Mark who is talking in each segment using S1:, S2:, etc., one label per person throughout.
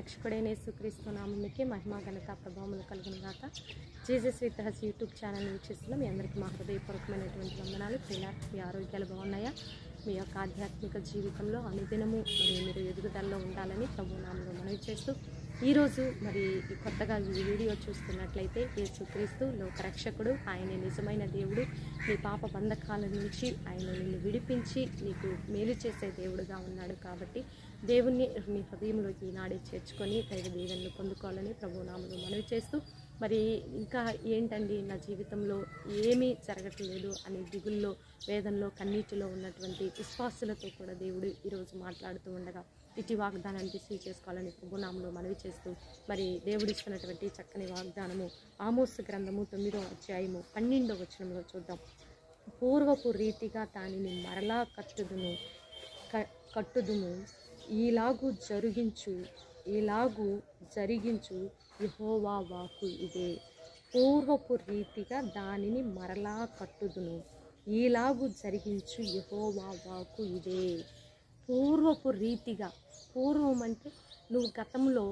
S1: రక్షకుడైన యేసుక్రీస్తు నామమునకే మహిమ ఘనత ప్రభావములు కలుగును గాక. Jesus with has YouTube channel వీక్షిస్తున్న మీ అందరికీ మా హృదయపూర్వకమైనటువంటి వందనాలు. మీ ఆరోగ్యాలు బాగున్నాయా? మీ యొక్క ఆధ్యాత్మిక జీవితంలో అనుదినము మీరు ఎదుగుదలలో ఉండాలని ప్రభు నామములో మనవి చేస్తూ ఈరోజు కొత్తగా ఈ వీడియో చూస్తున్నట్లయితే యేసుక్రీస్తు లోకరక్షకుడు, ఆయన నిజమైన దేవుడు. నీ పాప బంధకాల నుంచి ఆయన నిన్ను విడిపించి నీకు మేలు చేసే దేవుడుగా ఉన్నాడు. కాబట్టి దేవుణ్ణి నీ హృదయంలోకి ఈనాడే చేర్చుకొని దైవ దీవెనలు పొందుకోవాలని ప్రభునామములో మనవి చేస్తూ ఇంకా ఏంటండి నా జీవితంలో ఏమీ జరగట్లేదు అనే దిగుల్లో, వేదనలో, కన్నీటిలో ఉన్నటువంటి విశ్వాసులతో కూడా దేవుడు ఈరోజు మాట్లాడుతూ ఉండగా ఇటు వాగ్దానాన్ని రిసీవ్ చేసుకోవాలని ప్రభునామములో మనవి చేస్తూ దేవుడు ఇస్తున్నటువంటి చక్కని వాగ్దానము ఆమోసు గ్రంథము 9వ అధ్యాయము 12వ వచనంలో చూద్దాం. పూర్వపు రీతిగా దానిని మరలా కట్టుదుము, ఈలాగు జరిగించు యెహోవా వాక్కు ఇదే. పూర్వపు రీతిగా దానిని మరలా కట్టుదును, ఈలాగు జరిగించు యెహోవా వాక్కు ఇదే. పూర్వపు రీతిగా, పూర్వం అంటే నువ్వు గతంలో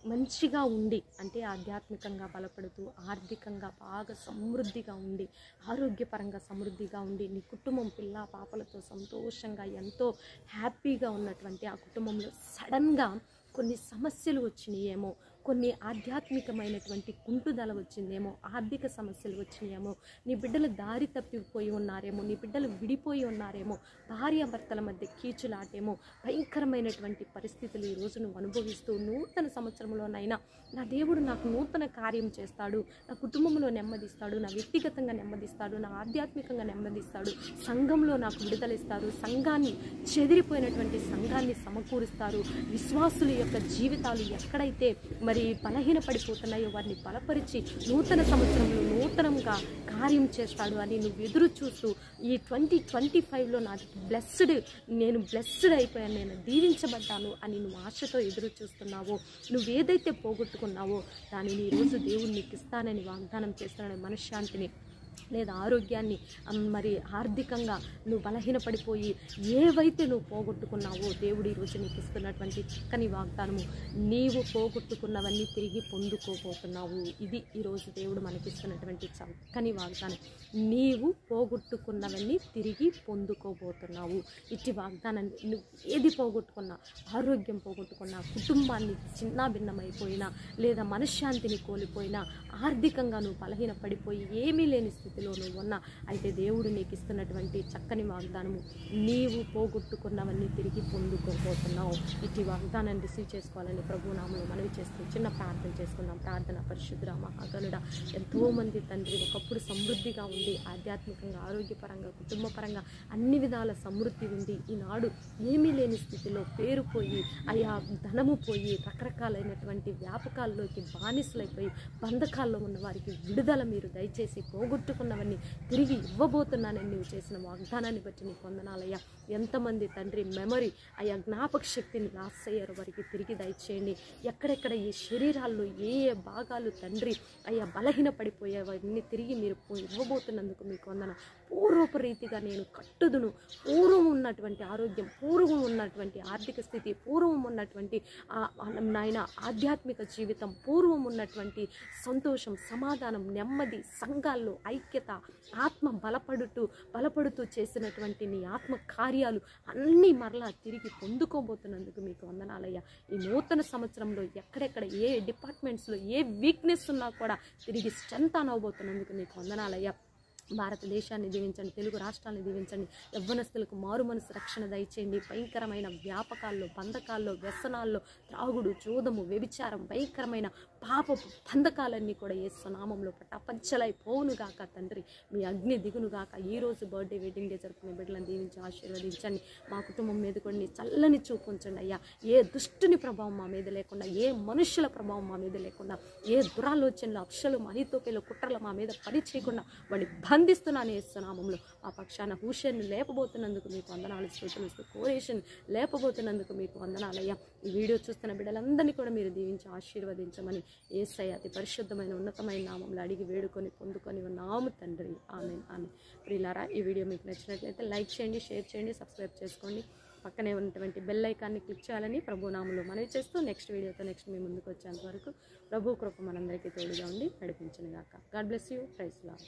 S1: మంచిగా ఉండి, అంటే ఆధ్యాత్మికంగా బలపడుతూ, ఆర్థికంగా బాగా సమృద్ధిగా ఉండి, ఆరోగ్యపరంగా సమృద్ధిగా ఉండి, నీ కుటుంబం పిల్ల పాపలతో సంతోషంగా ఎంతో హ్యాపీగా ఉన్నటువంటి ఆ కుటుంబంలో సడన్గా కొన్ని సమస్యలు వచ్చినాయేమో, కొన్ని ఆధ్యాత్మికమైనటువంటి కుంటుదల వచ్చిందేమో, ఆర్థిక సమస్యలు వచ్చినాయేమో, నీ బిడ్డలు దారి తప్పిపోయి ఉన్నారేమో, నీ బిడ్డలు విడిపోయి ఉన్నారేమో, భార్యాభర్తల మధ్య కీచులాటేమో, భయంకరమైనటువంటి పరిస్థితులు ఈరోజు నువ్వు అనుభవిస్తూ నూతన సంవత్సరంలోనైనా నా దేవుడు నాకు నూతన కార్యం చేస్తాడు, నా కుటుంబంలో నెమ్మదిస్తాడు, నా వ్యక్తిగతంగా నెమ్మదిస్తాడు, నా ఆధ్యాత్మికంగా నెమ్మదిస్తాడు, సంఘంలో నాకు విడుదలిస్తారు, సంఘాన్ని చెదిరిపోయినటువంటి సంఘాన్ని సమకూరుస్తారు, విశ్వాసుల యొక్క జీవితాలు ఎక్కడైతే బలహీనపడిపోతున్నాయో వారిని బలపరిచి నూతన సంవత్సరంలో నూతనంగా కార్యం చేస్తాడు అని నువ్వు ఎదురు చూస్తూ ఈ 2025లో నాకు నేను బ్లెస్డ్ అయిపోయాను, నేను దీవించబడ్డాను అని నువ్వు ఆశతో ఎదురు చూస్తున్నావో, నువ్వేదైతే పోగొట్టుకున్నావో దానిని ఈరోజు దేవుడు నీకు ఇస్తానని వాగ్దానం చేస్తున్నాడు. మనశ్శాంతిని లేదా ఆరోగ్యాన్ని, ఆర్థికంగా నువ్వు బలహీనపడిపోయి ఏవైతే నువ్వు పోగొట్టుకున్నావో దేవుడు ఈరోజు నీకు ఇస్తున్నటువంటి చక్కని వాగ్దానము, నీవు పోగొట్టుకున్నవన్నీ తిరిగి పొందుకోబోతున్నావు. ఇది ఈరోజు దేవుడు మనకిస్తున్నటువంటి చక్కని వాగ్దానం. నీవు పోగొట్టుకున్నవన్నీ తిరిగి పొందుకోబోతున్నావు. ఇట్టి వాగ్దానాన్ని నువ్వు ఏది పోగొట్టుకున్నా, ఆరోగ్యం పోగొట్టుకున్నా, కుటుంబాన్ని చిన్నాభిన్నమైపోయినా, లేదా మనశ్శాంతిని కోల్పోయినా, ఆర్థికంగా నువ్వు బలహీనపడిపోయి ఏమీ లేని స్థితిలో నువ్వు ఉన్నా, అయితే దేవుడు నీకు ఇస్తున్నటువంటి చక్కని వాగ్దానము, నీవు పోగొట్టుకున్నవన్నీ తిరిగి పొందుకోబోతున్నావు. ఇటు వాగ్దానాన్ని రిసీవ్ చేసుకోవాలని ప్రభునామములో మనవి చేస్తూ చిన్న ప్రార్థన చేసుకుందాం. ప్రార్థన. పరిశుద్ధ మహాగణుడ, ఎంతోమంది తండ్రి ఒకప్పుడు సమృద్ధిగా ఉండి, ఆధ్యాత్మికంగా, ఆరోగ్యపరంగా, కుటుంబపరంగా అన్ని విధాల సమృద్ధి ఉండి ఈనాడు ఏమీ లేని స్థితిలో పేరుపోయి, అయా ధనము పోయి, రకరకాలైనటువంటి వ్యాపకాల్లోకి బానిసలైపోయి బంధకాల్లో ఉన్న వారికి విడుదల మీరు దయచేసి పోగొట్టుకున్నవన్నీ తిరిగి ఇవ్వబోతున్నానని నువ్వు చేసిన వాగ్దానాన్ని బట్టి నీకు వందనాలయ్యా. ఎంతమంది తండ్రి మెమరీ, అయ్యా జ్ఞాపక శక్తిని లాస్ అయ్యారు, వారికి తిరిగి దయచేయండి. ఎక్కడెక్కడ ఈ శరీరాల్లో ఏ భాగాలు తండ్రి అయ్యా బలహీనపడిపోయేవన్నీ తిరిగి మీరు ఇవ్వబోతున్నందుకు మీకు వందన. పూర్వపు రీతిగా నేను కట్టుదును. పూర్వం ఉన్నటువంటి ఆరోగ్యం, పూర్వం ఉన్నటువంటి ఆర్థిక స్థితి, పూర్వం ఉన్నటువంటి నాయన ఆధ్యాత్మిక జీవితం, పూర్వం ఉన్నటువంటి సంతోషం, సమాధానం, నెమ్మది, సంఘాల్లో ఐక్యత, ఆత్మ బలపడుతూ చేసినటువంటి నీ ఆత్మ కార్యాలు అన్నీ మరలా తిరిగి పొందుకోబోతున్నందుకు మీకు వందనాలయ్యా. ఈ నూతన సంవత్సరంలో ఎక్కడెక్కడ ఏ డిపార్ట్మెంట్స్లో ఏ వీక్నెస్ ఉన్నా కూడా తిరిగి స్ట్రెంత్ అవబోతున్నందుకు మీకు వందనాలయ్యా. భారతదేశాన్ని దీవించండి, తెలుగు రాష్ట్రాలను దీవించండి, యవ్వనస్తులకు మారు మనసు రక్షణ దయచేయండి. భయంకరమైన వ్యాపకాల్లో, బంధకాల్లో, వ్యసనాల్లో, త్రాగుడు, చోదము, వ్యభిచారం, భయంకరమైన పాపపు బంధకాలన్నీ కూడా యేసు నామములో పటాపంచలై పోవునుగాక. తండ్రి మీ అగ్ని దిగునుగాక. ఈరోజు బర్త్డే, వెడ్డింగ్ డే జరుపుకునే బిడ్డలను దీవించి ఆశీర్వదించండి. మా కుటుంబం మీద కొన్ని చల్లని చూపుంచండి అయ్యా. ఏ దుష్టుని ప్రభావం మా మీద లేకుండా, ఏ మనుషుల ప్రభావం మా మీద లేకుండా, ఏ దురాలోచనలు, అప్షలు, అహీతోపెలు, కుట్రలు మా మీద పని చేయకుండా వాడిని బంధిస్తున్నాను యేసునామములో. ఆ పక్షాన హూషేను లేపబోతున్నందుకు మీకు వందనాలు. స్తుతులు. కోరేషన్ లేపబోతున్నందుకు మీకు వందనాలయ్యా. ఈ వీడియో చూస్తున్న బిడ్డలందరినీ కూడా మీరు దీవించి ఆశీర్వదించమని యేసయ్య అతి పరిశుద్ధమైన ఉన్నతమైన నామంలో అడిగి వేడుకొని పొందుకొని ఉన్నాము తండ్రి. ఆమేన్. ఆమేన్. ప్రియులారా, ఈ వీడియో మీకు నచ్చినట్లయితే లైక్ చేయండి, షేర్ చేయండి, సబ్స్క్రైబ్ చేసుకోండి. పక్కనే ఉన్నటువంటి బెల్ ఐకాన్ని క్లిక్ చేయాలని ప్రభునామంలో మనవి చేస్తూ నెక్స్ట్ వీడియోతో నెక్స్ట్ మీ ముందుకు వచ్చేంత వరకు ప్రభు కృప మనందరికీ తోడుగా ఉండి నడిపించును గాక. God bless you. Praise lord.